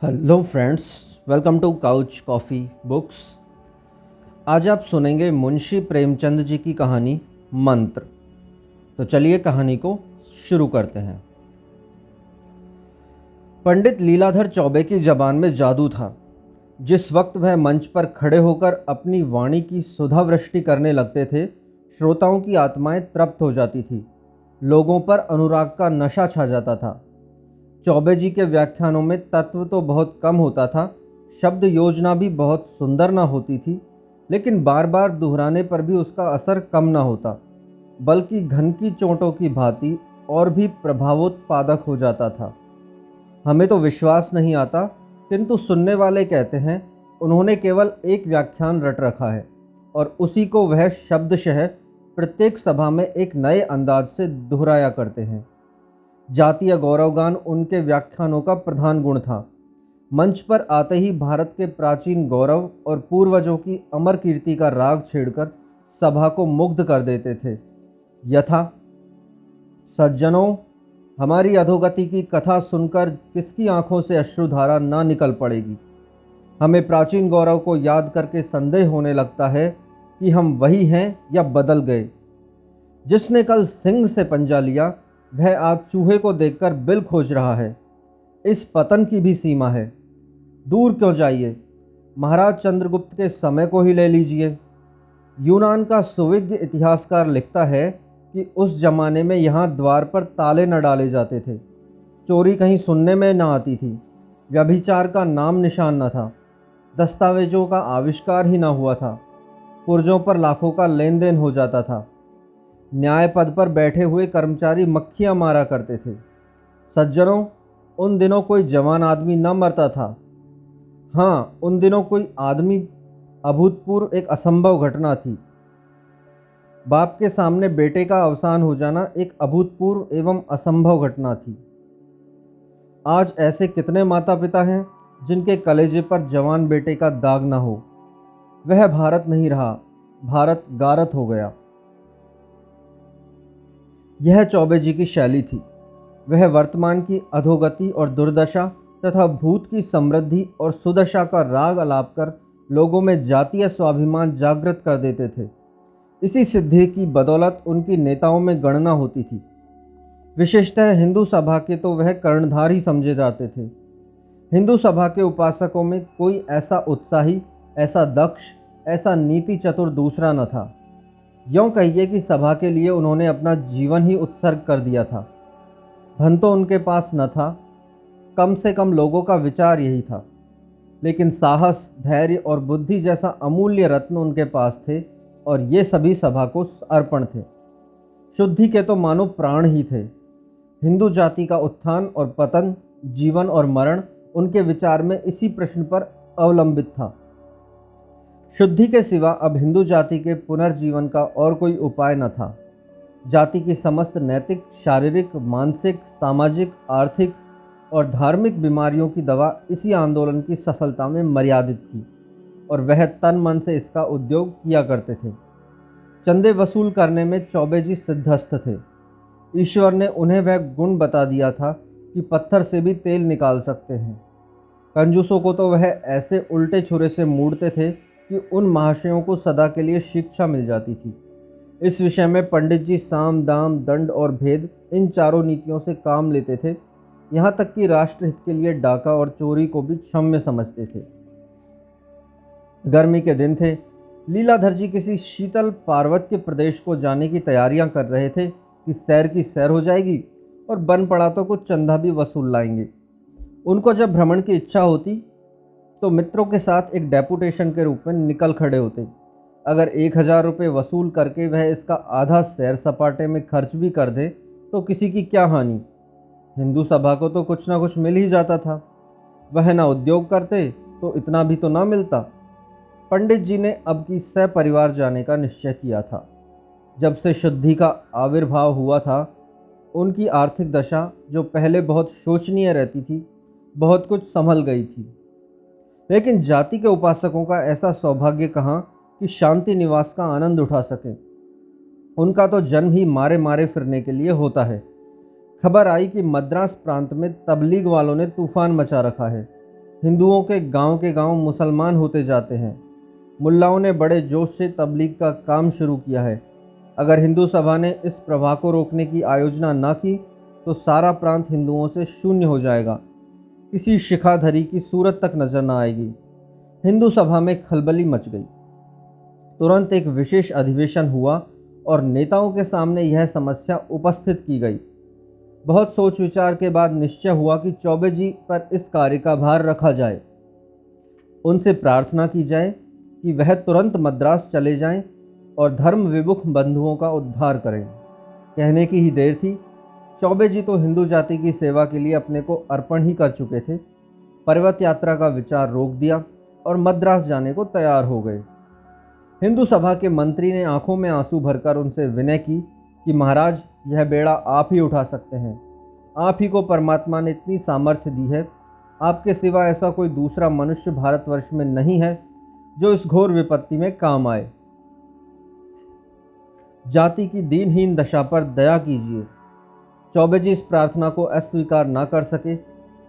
Hello friends, welcome to Couch Coffee Books. आज आप सुनेंगे मुंशी प्रेमचंद जी की कहानी मंत्र। तो चलिए कहानी को शुरू करते हैं। पंडित लीलाधर चौबे की जबान में जादू था। जिस वक्त वह मंच पर खड़े होकर अपनी वाणी की सुधा वृष्टि करने लगते थे, श्रोताओं की आत्माएं तृप्त हो जाती थी। लोगों पर अनुराग का नशा छा जाता था। चौबे जी के व्याख्यानों में तत्व तो बहुत कम होता था, शब्द योजना भी बहुत सुंदर न होती थी, लेकिन बार बार दोहराने पर भी उसका असर कम न होता, बल्कि घन की चोटों की भांति और भी प्रभावोत्पादक हो जाता था। हमें तो विश्वास नहीं आता, किंतु सुनने वाले कहते हैं उन्होंने केवल एक व्याख्यान रट रखा है और उसी को वह शब्दशः प्रत्येक सभा में एक नए अंदाज से दोहराया करते हैं। जातीय गौरवगान उनके व्याख्यानों का प्रधान गुण था। मंच पर आते ही भारत के प्राचीन गौरव और पूर्वजों की अमर कीर्ति का राग छेड़कर सभा को मुग्ध कर देते थे। यथा, सज्जनों, हमारी अधोगति की कथा सुनकर किसकी आंखों से अश्रुधारा ना निकल पड़ेगी। हमें प्राचीन गौरव को याद करके संदेह होने लगता है कि हम वही हैं या बदल गए। जिसने कल सिंह से पंजा लिया, वह आज चूहे को देखकर बिल खोज रहा है। इस पतन की भी सीमा है। दूर क्यों जाइए, महाराज चंद्रगुप्त के समय को ही ले लीजिए। यूनान का सुविज्ञ इतिहासकार लिखता है कि उस जमाने में यहाँ द्वार पर ताले न डाले जाते थे, चोरी कहीं सुनने में न आती थी, व्यभिचार का नाम निशान न था, दस्तावेजों का आविष्कार ही न हुआ था, पुर्जों पर लाखों का लेन देन हो जाता था, न्याय पद पर बैठे हुए कर्मचारी मक्खियां मारा करते थे। सज्जनों, उन दिनों कोई जवान आदमी न मरता था। हाँ, उन दिनों कोई आदमी अभूतपूर्व एक असंभव घटना थी। बाप के सामने बेटे का अवसान हो जाना एक अभूतपूर्व एवं असंभव घटना थी। आज ऐसे कितने माता पिता हैं जिनके कलेजे पर जवान बेटे का दाग न हो। वह भारत नहीं रहा, भारत गारत हो गया। यह चौबे जी की शैली थी। वह वर्तमान की अधोगति और दुर्दशा तथा भूत की समृद्धि और सुदशा का राग अलाप कर लोगों में जातीय स्वाभिमान जागृत कर देते थे। इसी सिद्धि की बदौलत उनकी नेताओं में गणना होती थी। विशेषतः हिंदू सभा के तो वह कर्णधार ही समझे जाते थे। हिंदू सभा के उपासकों में कोई ऐसा उत्साही, ऐसा दक्ष, ऐसा नीति चतुर दूसरा न था। यूँ कहिए कि सभा के लिए उन्होंने अपना जीवन ही उत्सर्ग कर दिया था। धन तो उनके पास न था, कम से कम लोगों का विचार यही था, लेकिन साहस, धैर्य और बुद्धि जैसा अमूल्य रत्न उनके पास थे, और ये सभी सभा को अर्पण थे। शुद्धि के तो मानो प्राण ही थे। हिंदू जाति का उत्थान और पतन, जीवन और मरण उनके विचार में इसी प्रश्न पर अवलंबित था। शुद्धि के सिवा अब हिंदू जाति के पुनर्जीवन का और कोई उपाय न था। जाति की समस्त नैतिक, शारीरिक, मानसिक, सामाजिक, आर्थिक और धार्मिक बीमारियों की दवा इसी आंदोलन की सफलता में मर्यादित थी, और वह तन मन से इसका उद्योग किया करते थे। चंदे वसूल करने में चौबे जी सिद्धस्थ थे। ईश्वर ने उन्हें वह गुण बता दिया था कि पत्थर से भी तेल निकाल सकते हैं। कंजूसों को तो वह ऐसे उल्टे छुरे से मूड़ते थे कि उन महाशयों को सदा के लिए शिक्षा मिल जाती थी। इस विषय में पंडित जी साम, दाम, दंड और भेद, इन चारों नीतियों से काम लेते थे। यहाँ तक कि राष्ट्रहित के लिए डाका और चोरी को भी क्षम्य समझते थे। गर्मी के दिन थे। लीलाधर जी किसी शीतल पार्वत्य प्रदेश को जाने की तैयारियां कर रहे थे कि सैर की सैर हो जाएगी और बन पड़ा तो कुछ चंदा भी वसूल लाएंगे। उनको जब भ्रमण की इच्छा होती तो मित्रों के साथ एक डेपुटेशन के रूप में निकल खड़े होते। अगर 1000 रुपये वसूल करके वह इसका आधा सैर सपाटे में खर्च भी कर दे तो किसी की क्या हानि। हिंदू सभा को तो कुछ ना कुछ मिल ही जाता था। वह ना उद्योग करते तो इतना भी तो ना मिलता। पंडित जी ने अब की सपरिवार जाने का निश्चय किया था। जब से शुद्धि का आविर्भाव हुआ था, उनकी आर्थिक दशा, जो पहले बहुत शोचनीय रहती थी, बहुत कुछ संभल गई थी। लेकिन जाति के उपासकों का ऐसा सौभाग्य कहाँ कि शांति निवास का आनंद उठा सकें। उनका तो जन्म ही मारे मारे फिरने के लिए होता है। खबर आई कि मद्रास प्रांत में तबलीग वालों ने तूफान मचा रखा है। हिंदुओं के गांव मुसलमान होते जाते हैं। मुल्लाओं ने बड़े जोश से तबलीग का काम शुरू किया है। अगर हिंदू सभा ने इस प्रवाह को रोकने की आयोजना न की तो सारा प्रांत हिंदुओं से शून्य हो जाएगा। किसी शिखाधरी की सूरत तक नजर न आएगी। हिंदू सभा में खलबली मच गई। तुरंत एक विशेष अधिवेशन हुआ और नेताओं के सामने यह समस्या उपस्थित की गई। बहुत सोच विचार के बाद निश्चय हुआ कि चौबे जी पर इस कार्य का भार रखा जाए। उनसे प्रार्थना की जाए कि वह तुरंत मद्रास चले जाएं और धर्म विमुख बंधुओं का उद्धार करें। कहने की ही देर थी। चौबे जी तो हिंदू जाति की सेवा के लिए अपने को अर्पण ही कर चुके थे। पर्वत यात्रा का विचार रोक दिया और मद्रास जाने को तैयार हो गए। हिंदू सभा के मंत्री ने आंखों में आंसू भरकर उनसे विनय की कि महाराज, यह बेड़ा आप ही उठा सकते हैं। आप ही को परमात्मा ने इतनी सामर्थ्य दी है। आपके सिवा ऐसा कोई दूसरा मनुष्य भारतवर्ष में नहीं है जो इस घोर विपत्ति में काम आए। जाति की दीनहीन दशा पर दया कीजिए। चौबे जी इस प्रार्थना को अस्वीकार न कर सके।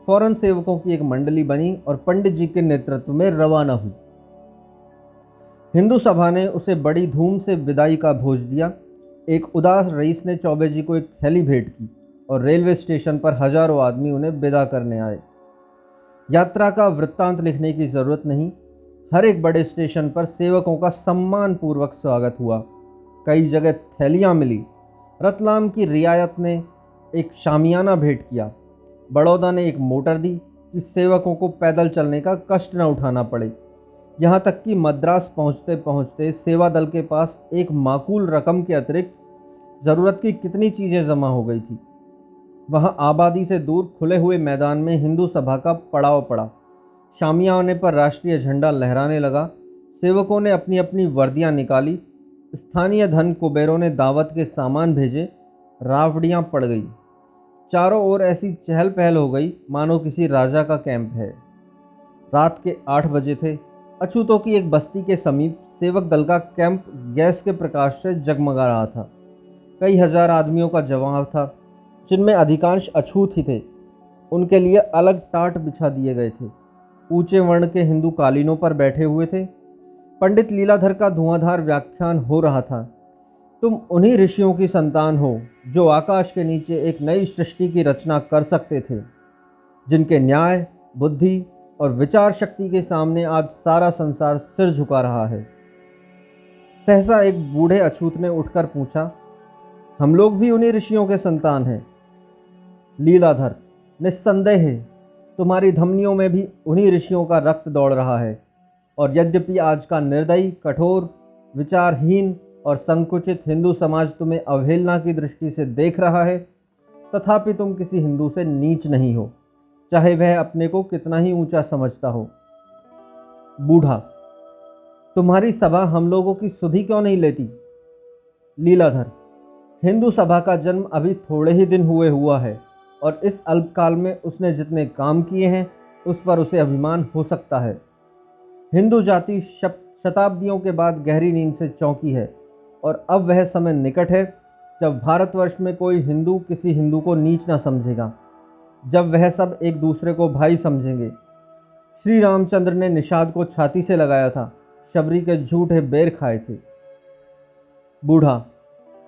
फौरन सेवकों की एक मंडली बनी और पंडित जी के नेतृत्व में रवाना हुई। हिंदू सभा ने उसे बड़ी धूम से विदाई का भोज दिया। एक उदास रईस ने चौबे जी को एक थैली भेंट की और रेलवे स्टेशन पर हजारों आदमी उन्हें विदा करने आए। यात्रा का वृत्तांत लिखने की जरूरत नहीं। हर एक बड़े स्टेशन पर सेवकों का सम्मान पूर्वक स्वागत हुआ। कई जगह थैलियाँ मिली। रतलाम की रियायत ने एक शामियाना भेंट किया। बड़ौदा ने एक मोटर दी कि सेवकों को पैदल चलने का कष्ट न उठाना पड़े। यहाँ तक कि मद्रास पहुँचते पहुँचते सेवा दल के पास एक माकूल रकम के अतिरिक्त ज़रूरत की कितनी चीज़ें जमा हो गई थी। वहाँ आबादी से दूर खुले हुए मैदान में हिंदू सभा का पड़ाव पड़ा। शामियाने पर राष्ट्रीय झंडा लहराने लगा। सेवकों ने अपनी अपनी वर्दियाँ निकाली। स्थानीय धन कुबेरों ने दावत के सामान भेजे। रावड़ियाँ पड़ गई। चारों ओर ऐसी चहल पहल हो गई मानो किसी राजा का कैंप है। रात के 8 बजे थे। अछूतों की एक बस्ती के समीप सेवक दल का कैंप गैस के प्रकाश से जगमगा रहा था। कई हजार आदमियों का जमाव था, जिनमें अधिकांश अछूत ही थे। उनके लिए अलग टाट बिछा दिए गए थे। ऊंचे वर्ण के हिंदू कालीनों पर बैठे हुए थे। पंडित लीलाधर का धुआंधार व्याख्यान हो रहा था। तुम उन्हीं ऋषियों की संतान हो जो आकाश के नीचे एक नई सृष्टि की रचना कर सकते थे, जिनके न्याय, बुद्धि और विचार शक्ति के सामने आज सारा संसार सिर झुका रहा है। सहसा एक बूढ़े अछूत ने उठकर पूछा, हम लोग भी उन्हीं ऋषियों के संतान हैं? लीलाधर, निस्संदेह तुम्हारी धमनियों में भी उन्हीं ऋषियों का रक्त दौड़ रहा है। और यद्यपि आज का निर्दयी, कठोर, विचारहीन और संकुचित हिंदू समाज तुम्हें अवहेलना की दृष्टि से देख रहा है, तथापि तुम किसी हिंदू से नीच नहीं हो, चाहे वह अपने को कितना ही ऊंचा समझता हो। बूढ़ा, तुम्हारी सभा हम लोगों की सुधि क्यों नहीं लेती? लीलाधर, हिंदू सभा का जन्म अभी थोड़े ही दिन हुआ है और इस अल्पकाल में उसने जितने काम किए हैं उस पर उसे अभिमान हो सकता है। हिंदू जाति शताब्दियों के बाद गहरी नींद से चौंकी है और अब वह समय निकट है जब भारतवर्ष में कोई हिंदू किसी हिंदू को नीच ना समझेगा, जब वह सब एक दूसरे को भाई समझेंगे। श्री रामचंद्र ने निषाद को छाती से लगाया था, शबरी के झूठे बेर खाए थे। बूढ़ा,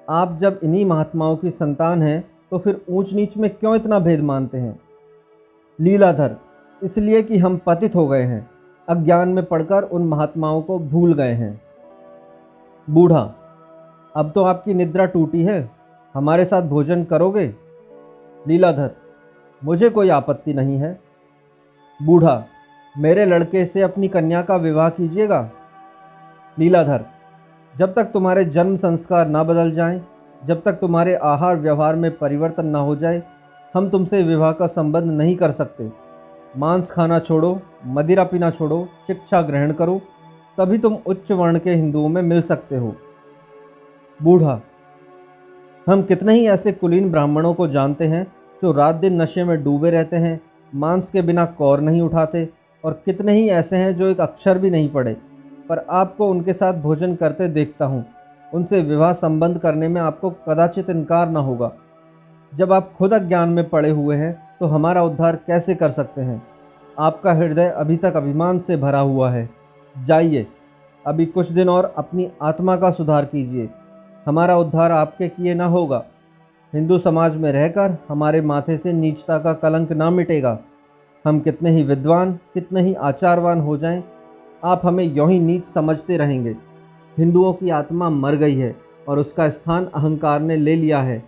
आप जब इन्हीं महात्माओं की संतान हैं तो फिर ऊंच नीच में क्यों इतना भेद मानते हैं? लीलाधर, इसलिए कि हम पतित हो गए हैं, अज्ञान में पड़कर उन महात्माओं को भूल गए हैं। बूढ़ा, अब तो आपकी निद्रा टूटी है, हमारे साथ भोजन करोगे? लीलाधर, मुझे कोई आपत्ति नहीं है। बूढ़ा, मेरे लड़के से अपनी कन्या का विवाह कीजिएगा। लीलाधर, जब तक तुम्हारे जन्म संस्कार ना बदल जाएं, जब तक तुम्हारे आहार व्यवहार में परिवर्तन ना हो जाए, हम तुमसे विवाह का संबंध नहीं कर सकते। मांस खाना छोड़ो, मदिरा पीना छोड़ो, शिक्षा ग्रहण करो, तभी तुम उच्च वर्ण के हिंदुओं में मिल सकते हो। बूढ़ा, हम कितने ही ऐसे कुलीन ब्राह्मणों को जानते हैं जो रात दिन नशे में डूबे रहते हैं, मांस के बिना कौर नहीं उठाते, और कितने ही ऐसे हैं जो एक अक्षर भी नहीं पढ़े, पर आपको उनके साथ भोजन करते देखता हूँ। उनसे विवाह संबंध करने में आपको कदाचित इनकार न होगा। जब आप खुद अज्ञान में पड़े हुए हैं तो हमारा उद्धार कैसे कर सकते हैं? आपका हृदय अभी तक अभिमान से भरा हुआ है। जाइए, अभी कुछ दिन और अपनी आत्मा का सुधार कीजिए। हमारा उद्धार आपके किए न होगा। हिंदू समाज में रहकर हमारे माथे से नीचता का कलंक ना मिटेगा। हम कितने ही विद्वान, कितने ही आचारवान हो जाएं, आप हमें यूं ही नीच समझते रहेंगे। हिंदुओं की आत्मा मर गई है और उसका स्थान अहंकार ने ले लिया है।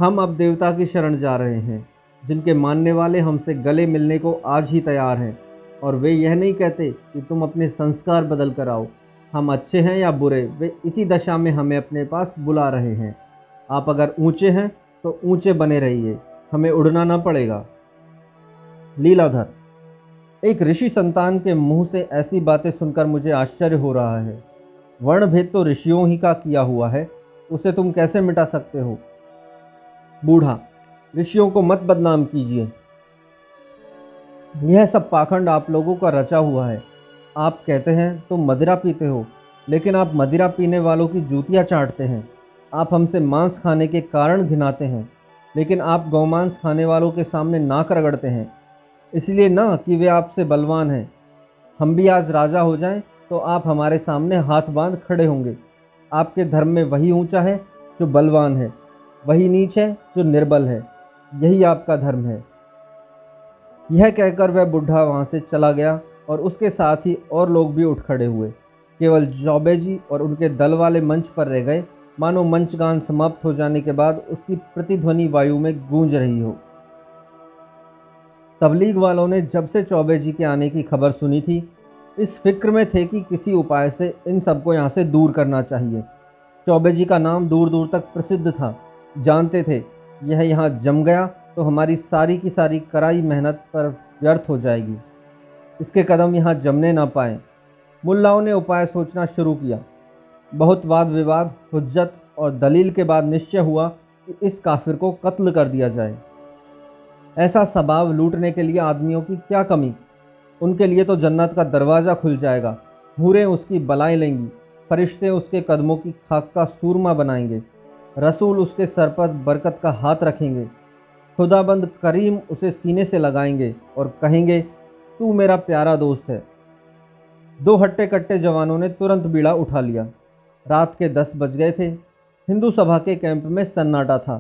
हम अब देवता की शरण जा रहे हैं, जिनके मानने वाले हमसे गले मिलने को आज ही तैयार हैं। और वे यह नहीं कहते कि तुम अपने संस्कार बदल कर आओ। हम अच्छे हैं या बुरे, वे इसी दशा में हमें अपने पास बुला रहे हैं। आप अगर ऊंचे हैं तो ऊंचे बने रहिए, हमें उड़ना ना पड़ेगा। लीलाधर, एक ऋषि संतान के मुंह से ऐसी बातें सुनकर मुझे आश्चर्य हो रहा है। वर्ण भेद तो ऋषियों ही का किया हुआ है, उसे तुम कैसे मिटा सकते हो? बूढ़ा, ऋषियों को मत बदनाम कीजिए। यह सब पाखंड आप लोगों का रचा हुआ है। आप कहते हैं तुम मदिरा पीते हो, लेकिन आप मदिरा पीने वालों की जूतियां चाटते हैं। आप हमसे मांस खाने के कारण घिनाते हैं, लेकिन आप गौमांस खाने वालों के सामने नाक रगड़ते हैं। इसलिए ना कि वे आपसे बलवान हैं। हम भी आज राजा हो जाएं तो आप हमारे सामने हाथ बांध खड़े होंगे। आपके धर्म में वही ऊंचा है जो बलवान है, वही नीच है जो निर्बल है। यही आपका धर्म है। यह कहकर वह बुढ़ा वहाँ से चला गया और उसके साथ ही और लोग भी उठ खड़े हुए। केवल चौबे जी और उनके दल वाले मंच पर रह गए, मानो मंचगान समाप्त हो जाने के बाद उसकी प्रतिध्वनि वायु में गूंज रही हो। तबलीग वालों ने जब से चौबे जी के आने की खबर सुनी थी, इस फिक्र में थे कि किसी उपाय से इन सबको यहाँ से दूर करना चाहिए। चौबे जी का नाम दूर दूर तक प्रसिद्ध था। जानते थे यह यहाँ जम गया तो हमारी सारी की सारी कराई मेहनत पर व्यर्थ हो जाएगी। इसके कदम यहाँ जमने ना पाए। मुल्लाओं ने उपाय सोचना शुरू किया। बहुत वाद विवाद, हुज्जत और दलील के बाद निश्चय हुआ कि इस काफिर को कत्ल कर दिया जाए। ऐसा सबाब लूटने के लिए आदमियों की क्या कमी। उनके लिए तो जन्नत का दरवाज़ा खुल जाएगा। हूरें उसकी बलाएं लेंगी, फरिश्ते उसके कदमों की खाक का सूरमा बनाएंगे, रसूल उसके सर पर बरकत का हाथ रखेंगे, खुदाबंद करीम उसे सीने से लगाएंगे और कहेंगे, तू मेरा प्यारा दोस्त है। दो हट्टे कट्टे जवानों ने तुरंत बीड़ा उठा लिया। रात के 10 बज गए थे। हिंदू सभा के कैंप में सन्नाटा था।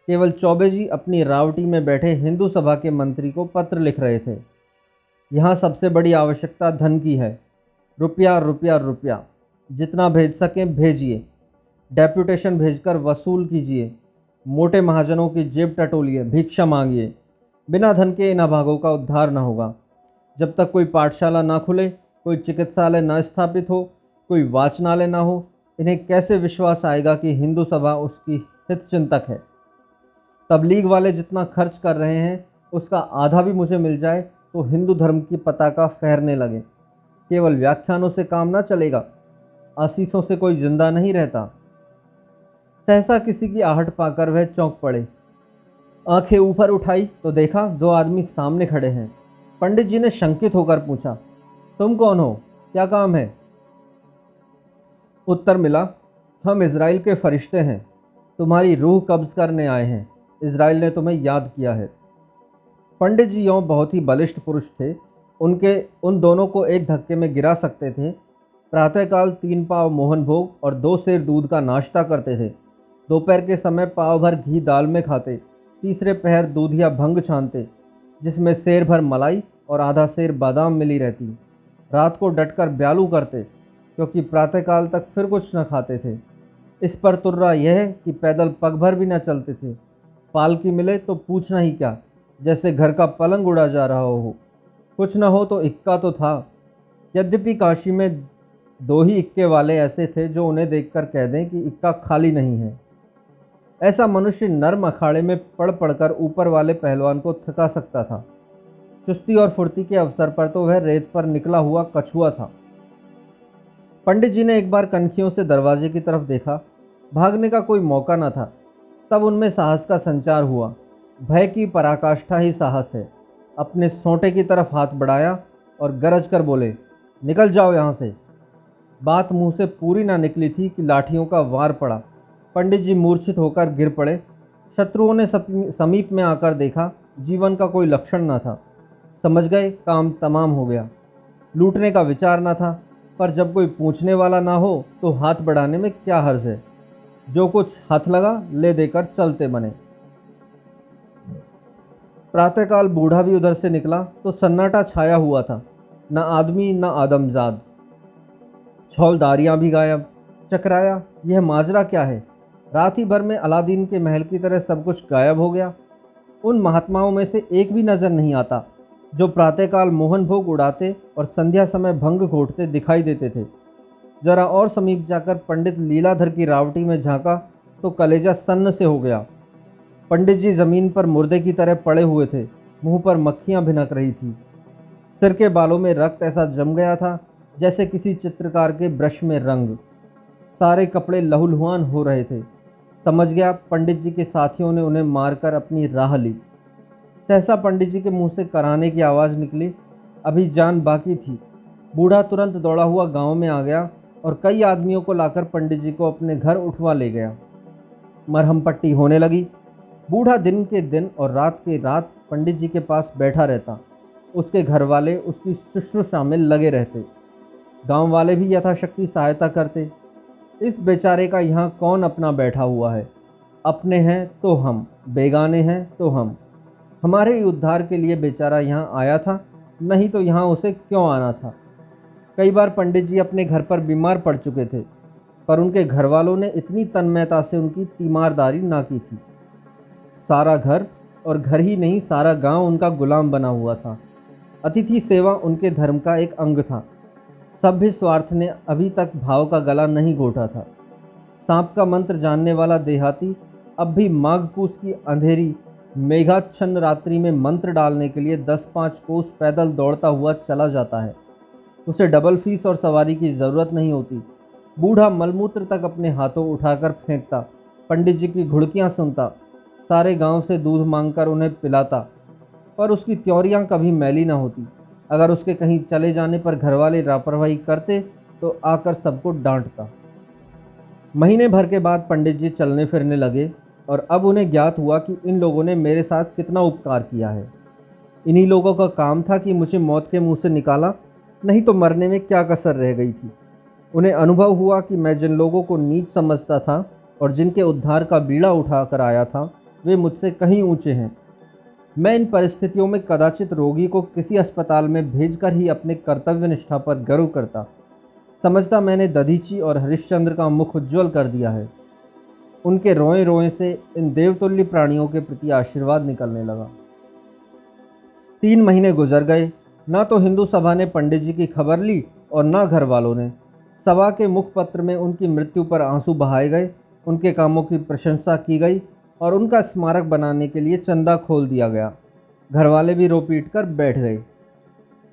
केवल चौबे जी अपनी रावटी में बैठे हिंदू सभा के मंत्री को पत्र लिख रहे थे। यहाँ सबसे बड़ी आवश्यकता धन की है। रुपया रुपया रुपया, जितना भेज सकें भेजिए। डेप्यूटेशन भेजकर वसूल कीजिए। मोटे महाजनों की जेब टटोलिए, भिक्षा मांगिए। बिना धन के इन अभागों का उद्धार न होगा। जब तक कोई पाठशाला ना खुले, कोई चिकित्सालय न स्थापित हो, कोई वाचनालय ना हो, इन्हें कैसे विश्वास आएगा कि हिंदू सभा उसकी हित चिंतक है। तबलीग वाले जितना खर्च कर रहे हैं उसका आधा भी मुझे मिल जाए तो हिंदू धर्म की पताका फहरने लगे। केवल व्याख्यानों से काम ना चलेगा, आशीषों से कोई जिंदा नहीं रहता। सहसा किसी की आहट पाकर वह चौंक पड़े। आंखें ऊपर उठाई तो देखा 2 आदमी सामने खड़े हैं। पंडित जी ने शंकित होकर पूछा, तुम कौन हो, क्या काम है? उत्तर मिला, हम इज़राइल के फरिश्ते हैं, तुम्हारी रूह कब्ज़ करने आए हैं। इज़राइल ने तुम्हें याद किया है। पंडित जी यों बहुत ही बलिष्ठ पुरुष थे, उन दोनों को एक धक्के में गिरा सकते थे। प्रातःकाल 3 पाव मोहन भोग और 2 सेर दूध का नाश्ता करते थे। दोपहर के समय पाव भर घी दाल में खाते। तीसरे पहर दूधिया भंग छानते, जिसमें सेर भर मलाई और आधा सेर बादाम मिली रहती। रात को डटकर ब्यालू करते, क्योंकि प्रातःकाल तक फिर कुछ न खाते थे। इस पर तुर्रा यह है कि पैदल पग भर भी न चलते थे। पालकी मिले तो पूछना ही क्या, जैसे घर का पलंग उड़ा जा रहा हो। कुछ न हो तो इक्का तो था। यद्यपि काशी में 2 ही इक्के वाले ऐसे थे जो उन्हें देखकर कह दें कि इक्का खाली नहीं है। ऐसा मनुष्य नर्म अखाड़े में पढ़ पढ़कर ऊपर वाले पहलवान को थका सकता था। चुस्ती और फुर्ती के अवसर पर तो वह रेत पर निकला हुआ कछुआ था। पंडित जी ने एक बार कनखियों से दरवाजे की तरफ देखा। भागने का कोई मौका न था। तब उनमें साहस का संचार हुआ। भय की पराकाष्ठा ही साहस है। अपने सोंटे की तरफ हाथ बढ़ाया और गरज कर बोले, निकल जाओ यहाँ से। बात मुंह से पूरी ना निकली थी कि लाठियों का वार पड़ा। पंडित जी मूर्छित होकर गिर पड़े। शत्रुओं ने समीप में आकर देखा, जीवन का कोई लक्षण न था। समझ गए काम तमाम हो गया। लूटने का विचार न था, पर जब कोई पूछने वाला ना हो तो हाथ बढ़ाने में क्या हर्ज है। जो कुछ हाथ लगा ले देकर चलते बने। प्रातःकाल बूढ़ा भी उधर से निकला तो सन्नाटा छाया हुआ था, न आदमी न आदमजाद। छौलदारियां भी गायब। चकराया, यह माजरा क्या है? रात ही भर में अलादीन के महल की तरह सब कुछ गायब हो गया। उन महात्माओं में से एक भी नजर नहीं आता जो प्रातःकाल मोहन भोग उड़ाते और संध्या समय भंग घोटते दिखाई देते थे। जरा और समीप जाकर पंडित लीलाधर की रावटी में झांका तो कलेजा सन्न से हो गया। पंडित जी जमीन पर मुर्दे की तरह पड़े हुए थे, मुंह पर मक्खियां भिनक रही थी। सिर के बालों में रक्त ऐसा जम गया था जैसे किसी चित्रकार के ब्रश में रंग। सारे कपड़े लहूलुहान हो रहे थे। समझ गया पंडित जी के साथियों ने उन्हें मारकर अपनी राह ली। सहसा पंडित जी के मुंह से कराने की आवाज़ निकली। अभी जान बाकी थी। बूढ़ा तुरंत दौड़ा हुआ गांव में आ गया और कई आदमियों को लाकर पंडित जी को अपने घर उठवा ले गया। मरहम पट्टी होने लगी। बूढ़ा दिन के दिन और रात के रात पंडित जी के पास बैठा रहता। उसके घर वाले उसकी शुश्रूषा में लगे रहते। गांव वाले भी यथाशक्ति सहायता करते। इस बेचारे का यहाँ कौन अपना बैठा हुआ है? अपने हैं तो हम, बेगाने हैं तो हम। हमारे ही उद्धार के लिए बेचारा यहाँ आया था, नहीं तो यहाँ उसे क्यों आना था? कई बार पंडित जी अपने घर पर बीमार पड़ चुके थे, पर उनके घर वालों ने इतनी तन्मयता से उनकी तीमारदारी ना की थी। सारा घर, और घर ही नहीं सारा गांव उनका गुलाम बना हुआ था। अतिथि सेवा उनके धर्म का एक अंग था। सभ्य स्वार्थ ने अभी तक भाव का गला नहीं घोटा था। सांप का मंत्र जानने वाला देहाती अब भी माघ पूस की अंधेरी मेघाच्छन्न रात्रि में मंत्र डालने के लिए 10-5 कोस पैदल दौड़ता हुआ चला जाता है। उसे डबल फीस और सवारी की ज़रूरत नहीं होती। बूढ़ा मलमूत्र तक अपने हाथों उठाकर फेंकता, पंडित जी की घुड़कियाँ सुनता, सारे गांव से दूध मांगकर उन्हें पिलाता, पर उसकी त्योरियां कभी मैली न होती। अगर उसके कहीं चले जाने पर घरवाले लापरवाही करते तो आकर सबको डांटता। महीने भर के बाद पंडित जी चलने फिरने लगे और अब उन्हें ज्ञात हुआ कि इन लोगों ने मेरे साथ कितना उपकार किया है। इन्हीं लोगों का काम था कि मुझे मौत के मुंह से निकाला, नहीं तो मरने में क्या कसर रह गई थी। उन्हें अनुभव हुआ कि मैं जिन लोगों को नीच समझता था और जिनके उद्धार का बीड़ा उठाकर आया था, वे मुझसे कहीं ऊंचे हैं। मैं इन परिस्थितियों में कदाचित रोगी को किसी अस्पताल में भेजकर ही अपने कर्तव्य निष्ठा पर गर्व करता। समझता मैंने दधीची और हरिश्चंद्र का मुख उज्ज्वल कर दिया है। उनके रोए रोए से इन देवतुल्य प्राणियों के प्रति आशीर्वाद निकलने लगा। 3 महीने गुजर गए। ना तो हिंदू सभा ने पंडित जी की खबर ली और ना घर वालों ने। सभा के मुखपत्र में उनकी मृत्यु पर आंसू बहाए गए, उनके कामों की प्रशंसा की गई और उनका स्मारक बनाने के लिए चंदा खोल दिया गया। घर वाले भी रो पीट कर बैठ गए।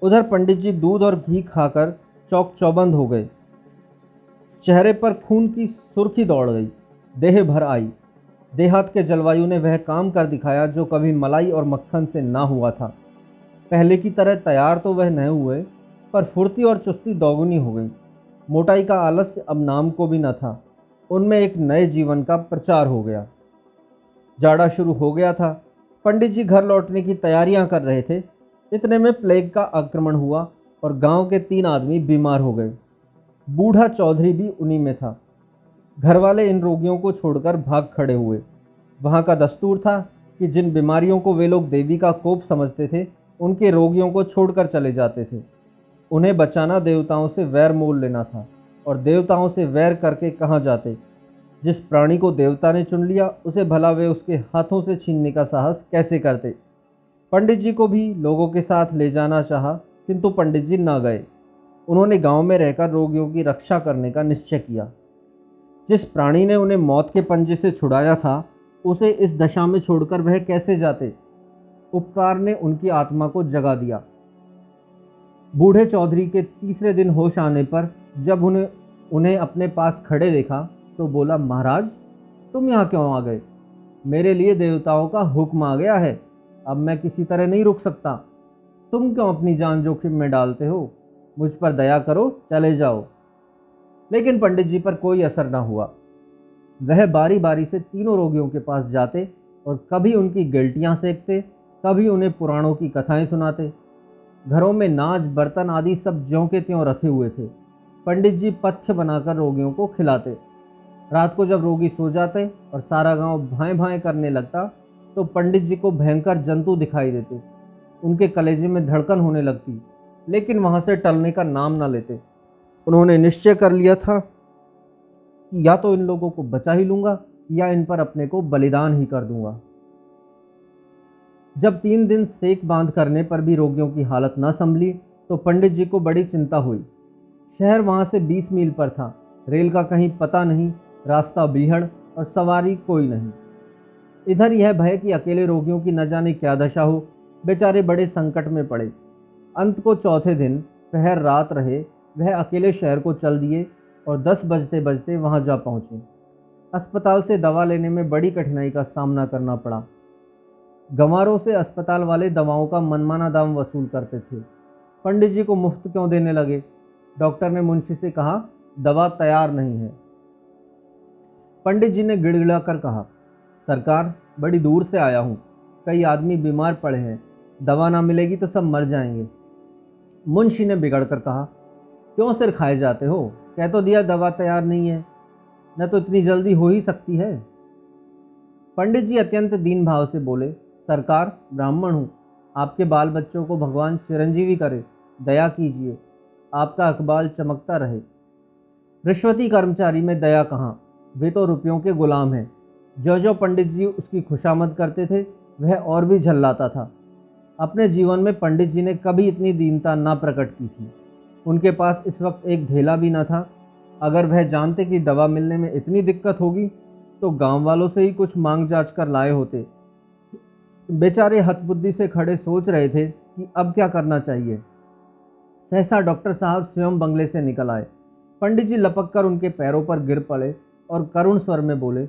उधर पंडित जी दूध और घी खाकर चौक चौबंद हो गए। चेहरे पर खून की सुर्खी दौड़ गई, देह भर आई। देहात के जलवायु ने वह काम कर दिखाया जो कभी मलाई और मक्खन से ना हुआ था। पहले की तरह तैयार तो वह न हुए, पर फुर्ती और चुस्ती दोगुनी हो गई। मोटाई का आलस्य अब नाम को भी न था। उनमें एक नए जीवन का प्रचार हो गया। जाड़ा शुरू हो गया था। पंडित जी घर लौटने की तैयारियां कर रहे थे। इतने में प्लेग का आक्रमण हुआ और गांव के 3 आदमी बीमार हो गए। बूढ़ा चौधरी भी उन्हीं में था। घर वाले इन रोगियों को छोड़कर भाग खड़े हुए। वहां का दस्तूर था कि जिन बीमारियों को वे लोग देवी का कोप समझते थे, उनके रोगियों को छोड़कर चले जाते थे। उन्हें बचाना देवताओं से वैर मोल लेना था, और देवताओं से वैर करके कहाँ जाते। जिस प्राणी को देवता ने चुन लिया, उसे भला वे उसके हाथों से छीनने का साहस कैसे करते। पंडित जी को भी लोगों के साथ ले जाना चाहा, किंतु पंडित जी ना गए। उन्होंने गांव में रहकर रोगियों की रक्षा करने का निश्चय किया। जिस प्राणी ने उन्हें मौत के पंजे से छुड़ाया था, उसे इस दशा में छोड़कर वह कैसे जाते। उपकार ने उनकी आत्मा को जगा दिया। बूढ़े चौधरी के तीसरे दिन होश आने पर जब उन्हें अपने पास खड़े देखा तो बोला, महाराज तुम यहाँ क्यों आ गए? मेरे लिए देवताओं का हुक्म आ गया है। अब मैं किसी तरह नहीं रुक सकता। तुम क्यों अपनी जान जोखिम में डालते हो? मुझ पर दया करो, चले जाओ। लेकिन पंडित जी पर कोई असर न हुआ। वह बारी बारी से तीनों रोगियों के पास जाते और कभी उनकी गिल्टियाँ सेकते, कभी उन्हें पुराणों की कथाएं सुनाते। घरों में नाज बर्तन आदि सब ज्यों के त्यों रखे हुए थे। पंडित जी पथ्य बनाकर रोगियों को खिलाते। रात को जब रोगी सो जाते और सारा गांव भाएं भाएं करने लगता तो पंडित जी को भयंकर जंतु दिखाई देते। उनके कलेजे में धड़कन होने लगती, लेकिन वहां से टलने का नाम ना लेते। उन्होंने निश्चय कर लिया था कि या तो इन लोगों को बचा ही लूंगा या इन पर अपने को बलिदान ही कर दूंगा। जब 3 दिन सेक बांध करने पर भी रोगियों की हालत न संभली तो पंडित जी को बड़ी चिंता हुई। शहर वहां से 20 मील पर था। रेल का कहीं पता नहीं, रास्ता बीहड़ और सवारी कोई नहीं। इधर यह भय कि अकेले रोगियों की न जाने क्या दशा हो। बेचारे बड़े संकट में पड़े। अंत को चौथे दिन पहर रात रहे वह अकेले शहर को चल दिए और 10 बजते बजते वहां जा पहुंचे। अस्पताल से दवा लेने में बड़ी कठिनाई का सामना करना पड़ा। गंवारों से अस्पताल वाले दवाओं का मनमाना दाम वसूल करते थे। पंडित जी को मुफ्त क्यों देने लगे? डॉक्टर ने मुंशी से कहा, दवा तैयार नहीं है। पंडित जी ने गिड़गिड़ा कर कहा, सरकार, बड़ी दूर से आया हूँ, कई आदमी बीमार पड़े हैं, दवा ना मिलेगी तो सब मर जाएंगे। मुंशी ने बिगड़ कर कहा, क्यों सिर खाए जाते हो? कह तो दिया दवा तैयार नहीं है, न तो इतनी जल्दी हो ही सकती है। पंडित जी अत्यंत दीन भाव से बोले, सरकार, ब्राह्मण हूँ, आपके बाल बच्चों को भगवान चिरंजीवी करे, दया कीजिए, आपका अकबाल चमकता रहे। रिश्वती कर्मचारी में दया कहाँ, वे तो रुपयों के गुलाम हैं। जो जो पंडित जी उसकी खुशामद करते थे वह और भी झल्लाता था। अपने जीवन में पंडित जी ने कभी इतनी दीनता ना प्रकट की थी। उनके पास इस वक्त एक ढेला भी न था। अगर वह जानते कि दवा मिलने में इतनी दिक्कत होगी तो गांव वालों से ही कुछ मांग जांच कर लाए होते। बेचारे हतबुद्धि से खड़े सोच रहे थे कि अब क्या करना चाहिए। सहसा डॉक्टर साहब स्वयं बंगले से निकल आए। पंडित जी लपक कर उनके पैरों पर गिर पड़े और करुण स्वर में बोले,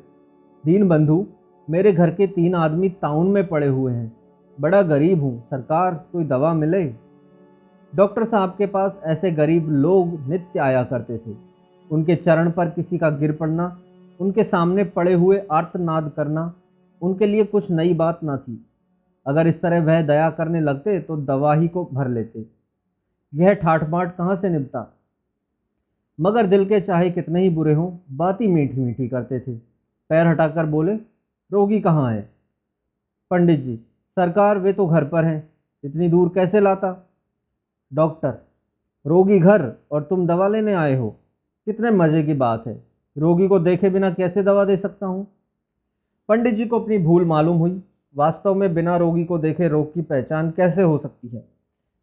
दीन बंधु, मेरे घर के 3 आदमी ताउन में पड़े हुए हैं, बड़ा गरीब हूँ, सरकार कोई दवा मिले। डॉक्टर साहब के पास ऐसे गरीब लोग नित्य आया करते थे। उनके चरण पर किसी का गिर पड़ना, उनके सामने पड़े हुए आर्तनाद करना उनके लिए कुछ नई बात न थी। अगर इस तरह वह दया करने लगते तो दवा ही को भर लेते। यह ठाठ बाट कहाँ से निपटा। मगर दिल के चाहे कितने ही बुरे हों, बात ही मीठी मीठी करते थे। पैर हटाकर बोले, रोगी कहाँ है? पंडित जी, सरकार, वे तो घर पर हैं, इतनी दूर कैसे लाता? डॉक्टर, रोगी घर और तुम दवा लेने आए हो, कितने मजे की बात है। रोगी को देखे बिना कैसे दवा दे सकता हूँ? पंडित जी को अपनी भूल मालूम हुई। वास्तव में बिना रोगी को देखे रोग की पहचान कैसे हो सकती है?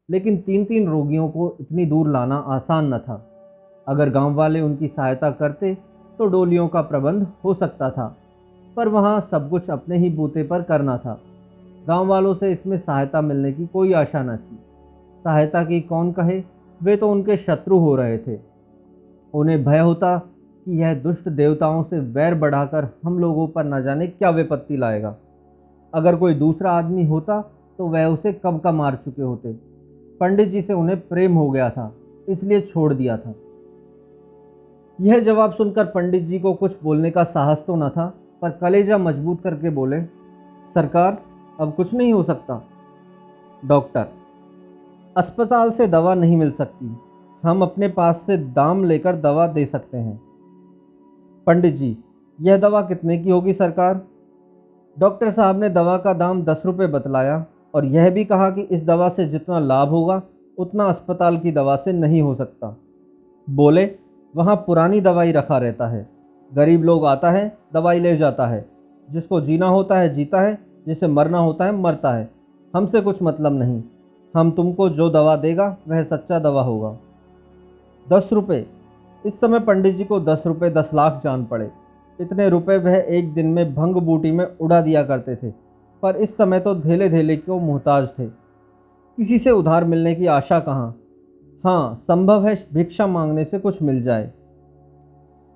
लेकिन 3-3 रोगियों को इतनी दूर लाना आसान न था। अगर गांव वाले उनकी सहायता करते तो डोलियों का प्रबंध हो सकता था, पर वहां सब कुछ अपने ही बूते पर करना था। गांव वालों से इसमें सहायता मिलने की कोई आशा न थी। सहायता की कौन कहे, वे तो उनके शत्रु हो रहे थे। उन्हें भय होता कि यह दुष्ट देवताओं से वैर बढ़ाकर हम लोगों पर न जाने क्या विपत्ति लाएगा। अगर कोई दूसरा आदमी होता तो वह उसे कब का मार चुके होते। पंडित जी से उन्हें प्रेम हो गया था, इसलिए छोड़ दिया था। यह जवाब सुनकर पंडित जी को कुछ बोलने का साहस तो न था, पर कलेजा मजबूत करके बोले, सरकार, अब कुछ नहीं हो सकता। डॉक्टर, अस्पताल से दवा नहीं मिल सकती, हम अपने पास से दाम लेकर दवा दे सकते हैं। पंडित जी, यह दवा कितने की होगी सरकार? डॉक्टर साहब ने दवा का दाम 10 रुपये बतलाया और यह भी कहा कि इस दवा से जितना लाभ होगा उतना अस्पताल की दवा से नहीं हो सकता। बोले, वहाँ पुरानी दवाई रखा रहता है, गरीब लोग आता है, दवाई ले जाता है, जिसको जीना होता है जीता है, जिसे मरना होता है मरता है, हमसे कुछ मतलब नहीं। हम तुमको जो दवा देगा वह सच्चा दवा होगा। 10 रुपये। इस समय पंडित जी को 10 रुपये 10 लाख जान पड़े। इतने रुपए वह एक दिन में भंग बूटी में उड़ा दिया करते थे, पर इस समय तो धेले धेले को मोहताज थे। किसी से उधार मिलने की आशा कहाँ। हाँ, संभव है भिक्षा मांगने से कुछ मिल जाए,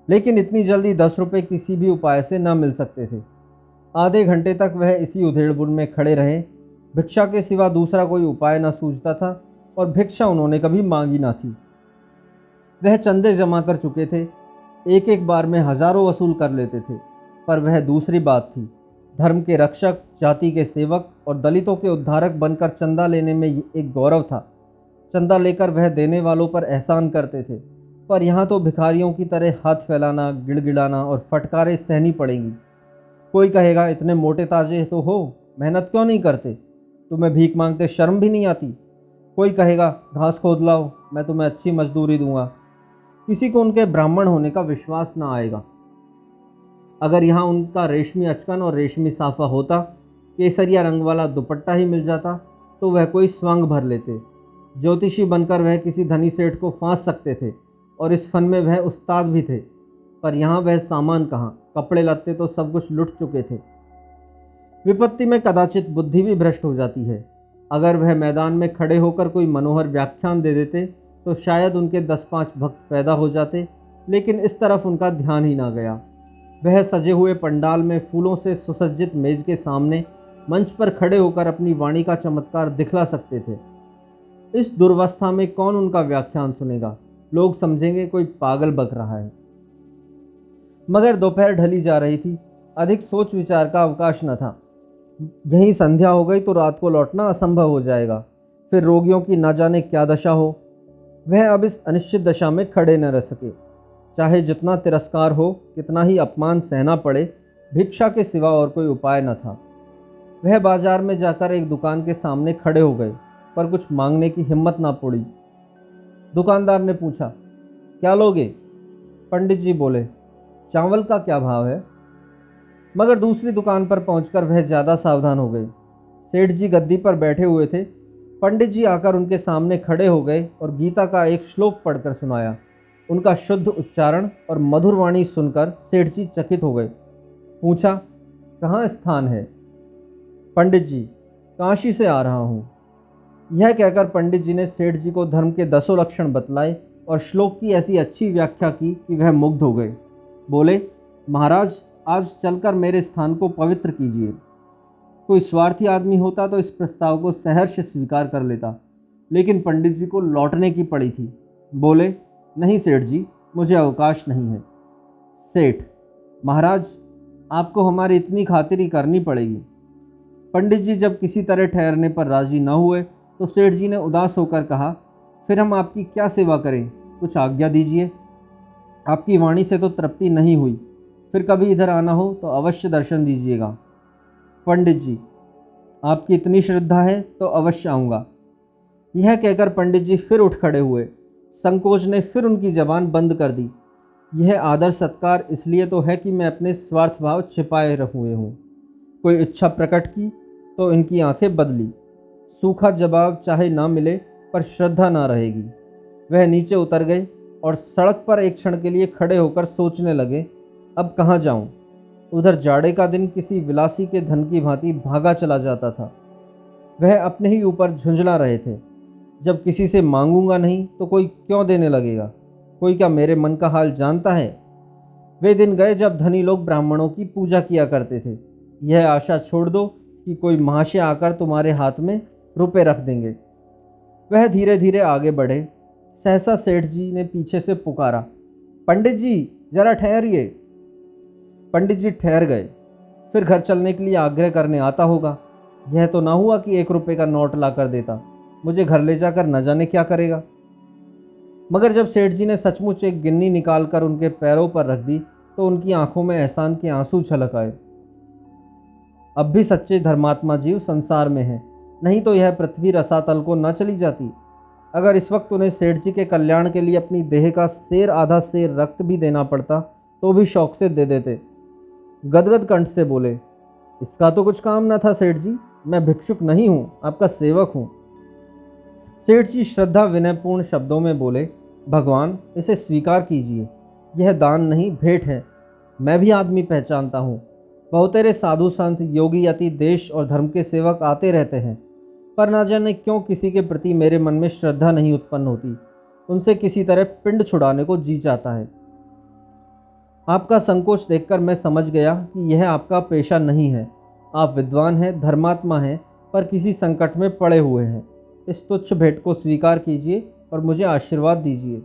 लेकिन इतनी जल्दी 10 रुपये किसी भी उपाय से न मिल सकते थे। आधे घंटे तक वह इसी उधेड़बुन में खड़े रहे। भिक्षा के सिवा दूसरा कोई उपाय न सूझता था और भिक्षा उन्होंने कभी मांगी ना थी। वह चंदे जमा कर चुके थे, एक एक बार में हजारों वसूल कर लेते थे, पर वह दूसरी बात थी। धर्म के रक्षक, जाति के सेवक और दलितों के उद्धारक बनकर चंदा लेने में एक गौरव था। चंदा लेकर वह देने वालों पर एहसान करते थे, पर यहाँ तो भिखारियों की तरह हाथ फैलाना, गिड़गिड़ाना और फटकारें सहनी पड़ेंगी। कोई कहेगा, इतने मोटे ताजे तो हो, मेहनत क्यों नहीं करते? तुम्हें भीख मांगते शर्म भी नहीं आती? कोई कहेगा, घास खोद लाओ, मैं तुम्हें अच्छी मजदूरी दूंगा। किसी को उनके ब्राह्मण होने का विश्वास ना आएगा। अगर यहाँ उनका रेशमी अचकन और रेशमी साफा होता, केसरिया रंग वाला दुपट्टा ही मिल जाता, तो वह कोई स्वांग भर लेते। ज्योतिषी बनकर वह किसी धनी सेठ को फांस सकते थे और इस फन में वह उस्ताद भी थे। पर यहाँ वह सामान कहाँ, कपड़े लत्ते तो सब कुछ लुट चुके थे। विपत्ति में कदाचित बुद्धि भी भ्रष्ट हो जाती है। अगर वह मैदान में खड़े होकर कोई मनोहर व्याख्यान दे देते तो शायद उनके 10-5 भक्त पैदा हो जाते, लेकिन इस तरफ उनका ध्यान ही ना गया। वह सजे हुए पंडाल में फूलों से सुसज्जित मेज के सामने मंच पर खड़े होकर अपनी वाणी का चमत्कार दिखला सकते थे। इस दुर्वस्था में कौन उनका व्याख्यान सुनेगा? लोग समझेंगे कोई पागल बक रहा है। मगर दोपहर ढली जा रही थी, अधिक सोच विचार का अवकाश न था। यहीं संध्या हो गई तो रात को लौटना असंभव हो जाएगा। फिर रोगियों की न जाने क्या दशा हो। वह अब इस अनिश्चित दशा में खड़े न रह सके। चाहे जितना तिरस्कार हो, कितना ही अपमान सहना पड़े, भिक्षा के सिवा और कोई उपाय न था। वह बाजार में जाकर एक दुकान के सामने खड़े हो गए, पर कुछ मांगने की हिम्मत ना पड़ी। दुकानदार ने पूछा, क्या लोगे? पंडित जी बोले, चावल का क्या भाव है? मगर दूसरी दुकान पर पहुंचकर वह ज़्यादा सावधान हो गए। सेठ जी गद्दी पर बैठे हुए थे। पंडित जी आकर उनके सामने खड़े हो गए और गीता का एक श्लोक पढ़कर सुनाया। उनका शुद्ध उच्चारण और मधुर वाणी सुनकर सेठ जी चकित हो गए। पूछा, कहाँ स्थान है? पंडित जी, काशी से आ रहा हूँ। यह कहकर पंडित जी ने सेठ जी को धर्म के 10 लक्षण बतलाए और श्लोक की ऐसी अच्छी व्याख्या की कि वह मुग्ध हो गए। बोले, महाराज, आज चलकर मेरे स्थान को पवित्र कीजिए। कोई स्वार्थी आदमी होता तो इस प्रस्ताव को सहर्ष स्वीकार कर लेता, लेकिन पंडित जी को लौटने की पड़ी थी। बोले, नहीं सेठ जी, मुझे अवकाश नहीं है। सेठ, महाराज, आपको हमारी इतनी खातिरी करनी पड़ेगी। पंडित जी जब किसी तरह ठहरने पर राजी न हुए तो सेठ जी ने उदास होकर कहा, फिर हम आपकी क्या सेवा करें? कुछ आज्ञा दीजिए। आपकी वाणी से तो तृप्ति नहीं हुई, फिर कभी इधर आना हो तो अवश्य दर्शन दीजिएगा। पंडित जी, आपकी इतनी श्रद्धा है तो अवश्य आऊँगा। यह कहकर पंडित जी फिर उठ खड़े हुए। संकोच ने फिर उनकी जबान बंद कर दी। यह आदर सत्कार इसलिए तो है कि मैं अपने स्वार्थ भाव छिपाए हुए हूँ। कोई इच्छा प्रकट की तो इनकी आंखें बदली। सूखा जवाब चाहे ना मिले, पर श्रद्धा ना रहेगी। वह नीचे उतर गए और सड़क पर एक क्षण के लिए खड़े होकर सोचने लगे, अब कहाँ जाऊँ? उधर जाड़े का दिन किसी विलासी के धन की भांति भागा चला जाता था। वह अपने ही ऊपर झुंझला रहे थे। जब किसी से मांगूंगा नहीं तो कोई क्यों देने लगेगा? कोई क्या मेरे मन का हाल जानता है? वे दिन गए जब धनी लोग ब्राह्मणों की पूजा किया करते थे। यह आशा छोड़ दो कि कोई महाशय आकर तुम्हारे हाथ में रुपए रख देंगे। वह धीरे धीरे आगे बढ़े। सहसा सेठ जी ने पीछे से पुकारा, पंडित जी, जरा ठहरिए। पंडित जी ठहर गए। फिर घर चलने के लिए आग्रह करने आता होगा। यह तो ना हुआ कि 1 रुपये का नोट ला कर देता। मुझे घर ले जाकर न जाने क्या करेगा। मगर जब सेठ जी ने सचमुच एक गिन्नी निकालकर उनके पैरों पर रख दी तो उनकी आंखों में एहसान के आंसू छलक आए। अब भी सच्चे धर्मात्मा जीव संसार में हैं, नहीं तो यह पृथ्वी रसातल को न चली जाती। अगर इस वक्त उन्हें सेठ जी के कल्याण के लिए अपनी देह का सेर आधा सेर रक्त भी देना पड़ता तो भी शौक से दे देते। गदगद कंठ से बोले, इसका तो कुछ काम न था सेठ जी, मैं भिक्षुक नहीं हूँ, आपका सेवक हूँ। सेठ जी श्रद्धा विनयपूर्ण शब्दों में बोले, भगवान, इसे स्वीकार कीजिए। यह दान नहीं, भेंट है। मैं भी आदमी पहचानता हूँ। बहुतेरे साधु संत, योगी, यति, देश और धर्म के सेवक आते रहते हैं, पर ना जाने क्यों किसी के प्रति मेरे मन में श्रद्धा नहीं उत्पन्न होती। उनसे किसी तरह पिंड छुड़ाने को जी चाहता है। आपका संकोच देखकर मैं समझ गया कि यह आपका पेशा नहीं है। आप विद्वान हैं, धर्मात्मा हैं, पर किसी संकट में पड़े हुए हैं। इस तुच्छ भेंट को स्वीकार कीजिए और मुझे आशीर्वाद दीजिए।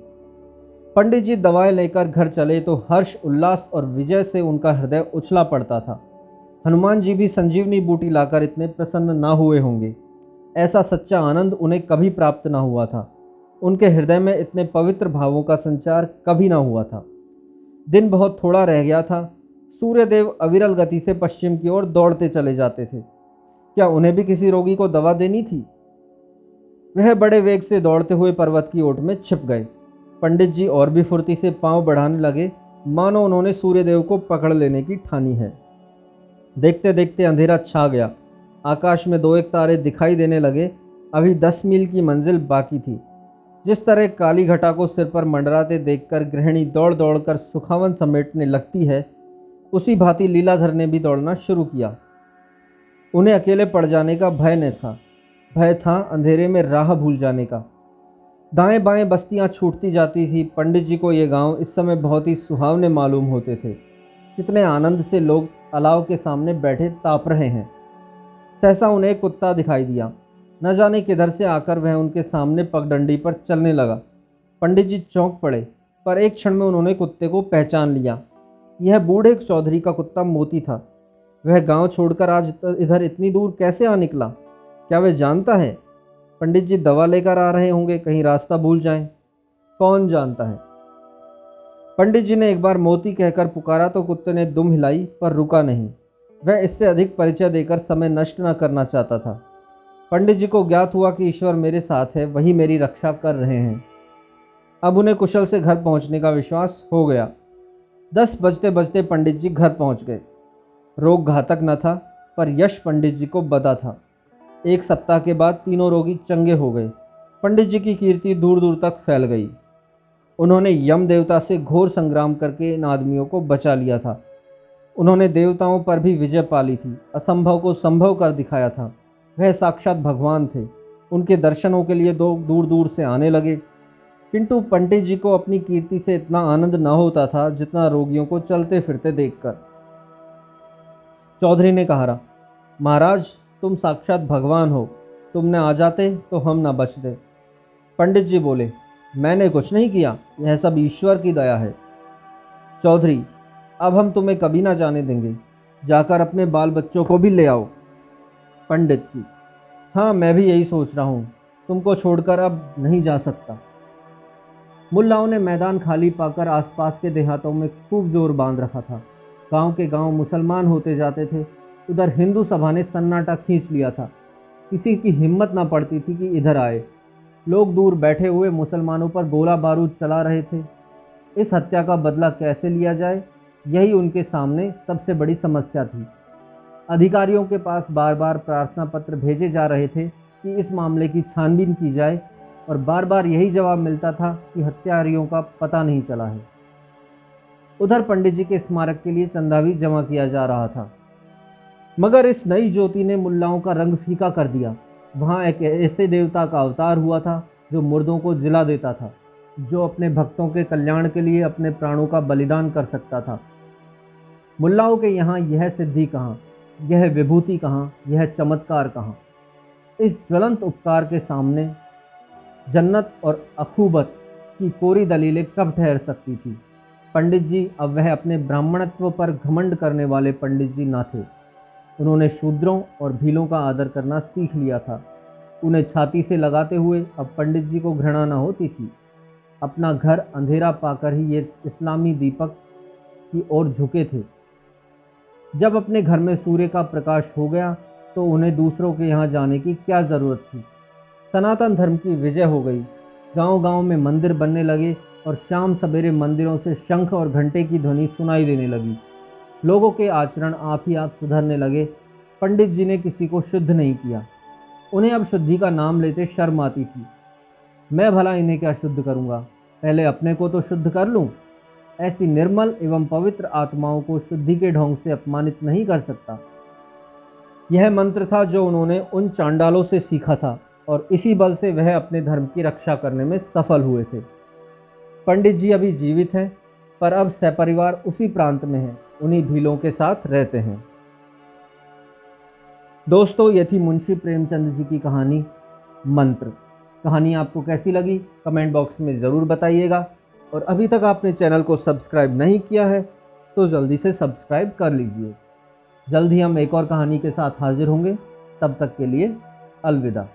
पंडित जी दवाएं लेकर घर चले तो हर्ष, उल्लास और विजय से उनका हृदय उछला पड़ता था। हनुमान जी भी संजीवनी बूटी लाकर इतने प्रसन्न ना हुए होंगे। ऐसा सच्चा आनंद उन्हें कभी प्राप्त ना हुआ था। उनके हृदय में इतने पवित्र भावों का संचार कभी ना हुआ था। दिन बहुत थोड़ा रह गया था। सूर्यदेव अविरल गति से पश्चिम की ओर दौड़ते चले जाते थे। क्या उन्हें भी किसी रोगी को दवा देनी थी? वह बड़े वेग से दौड़ते हुए पर्वत की ओट में छिप गए। पंडित जी और भी फुर्ती से पांव बढ़ाने लगे, मानो उन्होंने सूर्यदेव को पकड़ लेने की ठानी है। देखते देखते अंधेरा छा गया। आकाश में दो एक तारे दिखाई देने लगे। अभी 10 मील की मंजिल बाकी थी। जिस तरह काली घटा को सिर पर मंडराते देखकर गृहिणी दौड़ दौड़कर सुखावन समेटने लगती है, उसी भांति लीलाधर ने भी दौड़ना शुरू किया। उन्हें अकेले पड़ जाने का भय न था, भय था अंधेरे में राह भूल जाने का। दाएं बाएं बस्तियां छूटती जाती थी। पंडित जी को ये गांव इस समय बहुत ही सुहावने मालूम होते थे। कितने आनंद से लोग अलाव के सामने बैठे ताप रहे हैं। सहसा उन्हें एक कुत्ता दिखाई दिया। न जाने किधर से आकर वह उनके सामने पगडंडी पर चलने लगा। पंडित जी चौंक पड़े, पर एक क्षण में उन्होंने कुत्ते को पहचान लिया। यह बूढ़े चौधरी का कुत्ता मोती था। वह गांव छोड़कर आज इधर इतनी दूर कैसे आ निकला? क्या वह जानता है? पंडित जी दवा लेकर आ रहे होंगे, कहीं रास्ता भूल जाएं। कौन जानता है। पंडित जी ने एक बार मोती कहकर पुकारा तो कुत्ते ने दुम हिलाई, पर रुका नहीं। वह इससे अधिक परिचय देकर समय नष्ट न करना चाहता था। पंडित जी को ज्ञात हुआ कि ईश्वर मेरे साथ है, वही मेरी रक्षा कर रहे हैं। अब उन्हें कुशल से घर पहुंचने का विश्वास हो गया। 10 बजते बजते पंडित जी घर पहुंच गए। रोग घातक न था, पर यश पंडित जी को बदा था। 1 सप्ताह के बाद तीनों रोगी चंगे हो गए। पंडित जी की कीर्ति दूर दूर तक फैल गई। उन्होंने यम देवता से घोर संग्राम करके इन आदमियों को बचा लिया था। उन्होंने देवताओं पर भी विजय पा ली थी, असंभव को संभव कर दिखाया था। वह साक्षात भगवान थे। उनके दर्शनों के लिए लोग दूर दूर से आने लगे। किंतु पंडित जी को अपनी कीर्ति से इतना आनंद न होता था जितना रोगियों को चलते फिरते देखकर। चौधरी ने कहा, महाराज तुम साक्षात भगवान हो, तुम न आ जाते तो हम न बचते। पंडित जी बोले, मैंने कुछ नहीं किया, यह सब ईश्वर की दया है। चौधरी, अब हम तुम्हें कभी ना जाने देंगे, जाकर अपने बाल बच्चों को भी ले आओ। पंडित जी, हाँ मैं भी यही सोच रहा हूँ, तुमको छोड़कर अब नहीं जा सकता। मुल्लाओं ने मैदान खाली पाकर आसपास के देहातों में खूब जोर बांध रखा था। गांव के गांव मुसलमान होते जाते थे। उधर हिंदू सभा ने सन्नाटा खींच लिया था। किसी की हिम्मत ना पड़ती थी कि इधर आए। लोग दूर बैठे हुए मुसलमानों पर गोला बारूद चला रहे थे। इस हत्या का बदला कैसे लिया जाए, यही उनके सामने सबसे बड़ी समस्या थी। अधिकारियों के पास बार बार प्रार्थना पत्र भेजे जा रहे थे कि इस मामले की छानबीन की जाए, और बार बार यही जवाब मिलता था कि हत्यारियों का पता नहीं चला है। उधर पंडित जी के स्मारक के लिए चंदा भी जमा किया जा रहा था, मगर इस नई ज्योति ने मुल्लाओं का रंग फीका कर दिया। वहाँ एक ऐसे देवता का अवतार हुआ था जो मुर्दों को जिला देता था, जो अपने भक्तों के कल्याण के लिए अपने प्राणों का बलिदान कर सकता था। मुल्लाओं के यहाँ यह सिद्धि कहाँ, यह विभूति कहाँ, यह चमत्कार कहाँ? इस ज्वलंत उपकार के सामने जन्नत और अखूबत की कोरी दलीलें कब ठहर सकती थी? पंडित जी अब वह अपने ब्राह्मणत्व पर घमंड करने वाले पंडित जी न थे। उन्होंने शूद्रों और भीलों का आदर करना सीख लिया था। उन्हें छाती से लगाते हुए अब पंडित जी को घृणा न होती थी। अपना घर अंधेरा पाकर ही ये इस्लामी दीपक की ओर झुके थे। जब अपने घर में सूर्य का प्रकाश हो गया तो उन्हें दूसरों के यहाँ जाने की क्या ज़रूरत थी? सनातन धर्म की विजय हो गई। गांव-गांव में मंदिर बनने लगे और शाम सवेरे मंदिरों से शंख और घंटे की ध्वनि सुनाई देने लगी। लोगों के आचरण आप ही आप सुधरने लगे। पंडित जी ने किसी को शुद्ध नहीं किया। उन्हें अब शुद्धि का नाम लेते शर्म आती थी। मैं भला इन्हें क्या शुद्ध करूँगा, पहले अपने को तो शुद्ध कर लूँ। ऐसी निर्मल एवं पवित्र आत्माओं को शुद्धि के ढोंग से अपमानित नहीं कर सकता। यह मंत्र था जो उन्होंने उन चांडालों से सीखा था, और इसी बल से वह अपने धर्म की रक्षा करने में सफल हुए थे। पंडित जी अभी जीवित हैं, पर अब सपरिवार उसी प्रांत में हैं, उन्हीं भीलों के साथ रहते हैं। दोस्तों, ये थी मुंशी प्रेमचंद जी की कहानी मंत्र। कहानी आपको कैसी लगी कमेंट बॉक्स में ज़रूर बताइएगा, और अभी तक आपने चैनल को सब्सक्राइब नहीं किया है तो जल्दी से सब्सक्राइब कर लीजिए। जल्द ही हम एक और कहानी के साथ हाजिर होंगे। तब तक के लिए अलविदा।